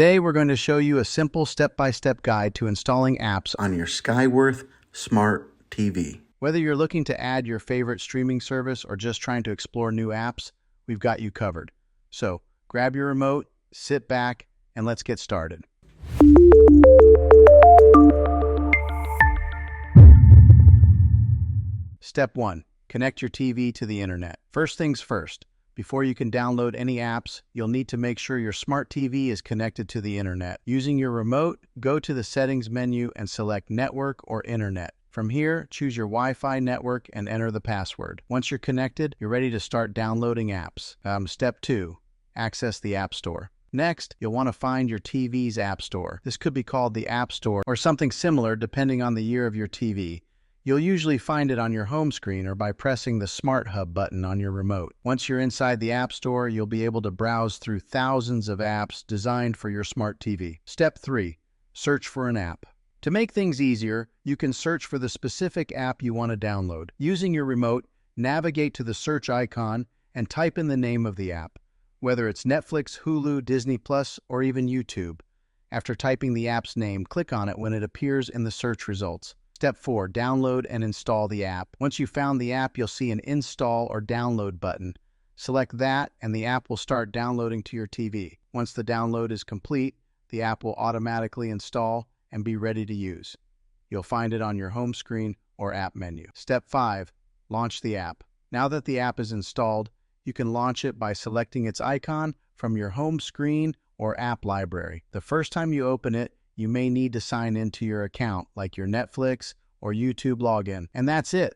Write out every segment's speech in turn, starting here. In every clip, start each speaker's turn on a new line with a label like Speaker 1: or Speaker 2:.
Speaker 1: Today we're going to show you a simple step-by-step guide to installing apps
Speaker 2: on your Skyworth Smart TV.
Speaker 1: Whether you're looking to add your favorite streaming service or just trying to explore new apps, we've got you covered. So grab your remote, sit back, and let's get started. Step 1. Connect your TV to the internet. First things first. Before you can download any apps, you'll need to make sure your smart TV is connected to the internet. Using your remote, go to the Settings menu and select Network or Internet. From here, choose your Wi-Fi network and enter the password. Once you're connected, you're ready to start downloading apps. Step 2. Access the App Store. Next, you'll want to find your TV's App Store. This could be called the App Store or something similar depending on the year of your TV. You'll usually find it on your home screen or by pressing the Smart Hub button on your remote. Once you're inside the App Store, you'll be able to browse through thousands of apps designed for your smart TV. Step 3. Search for an app. To make things easier, you can search for the specific app you want to download. Using your remote, navigate to the search icon and type in the name of the app, whether it's Netflix, Hulu, Disney+, or even YouTube. After typing the app's name, click on it when it appears in the search results. Step 4. Download and install the app. Once you've found the app, you'll see an Install or Download button. Select that, and the app will start downloading to your TV. Once the download is complete, the app will automatically install and be ready to use. You'll find it on your home screen or app menu. Step 5. Launch the app. Now that the app is installed, you can launch it by selecting its icon from your home screen or app library. The first time you open it, you may need to sign into your account, like your Netflix or YouTube login. And that's it.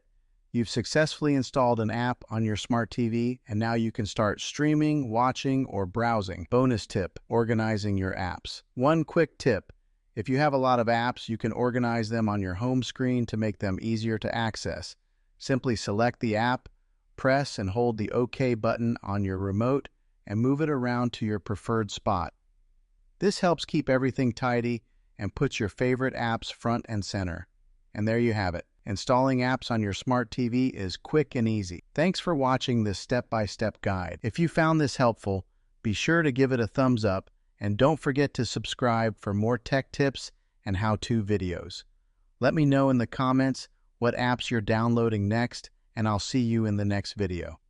Speaker 1: You've successfully installed an app on your smart TV, and now you can start streaming, watching, or browsing. Bonus tip: organizing your apps. One quick tip: if you have a lot of apps, you can organize them on your home screen to make them easier to access. Simply select the app, press and hold the OK button on your remote, and move it around to your preferred spot. This helps keep everything tidy and puts your favorite apps front and center. And there you have it. Installing apps on your smart TV is quick and easy. Thanks for watching this step-by-step guide. If you found this helpful, be sure to give it a thumbs up and don't forget to subscribe for more tech tips and how-to videos. Let me know in the comments what apps you're downloading next, and I'll see you in the next video.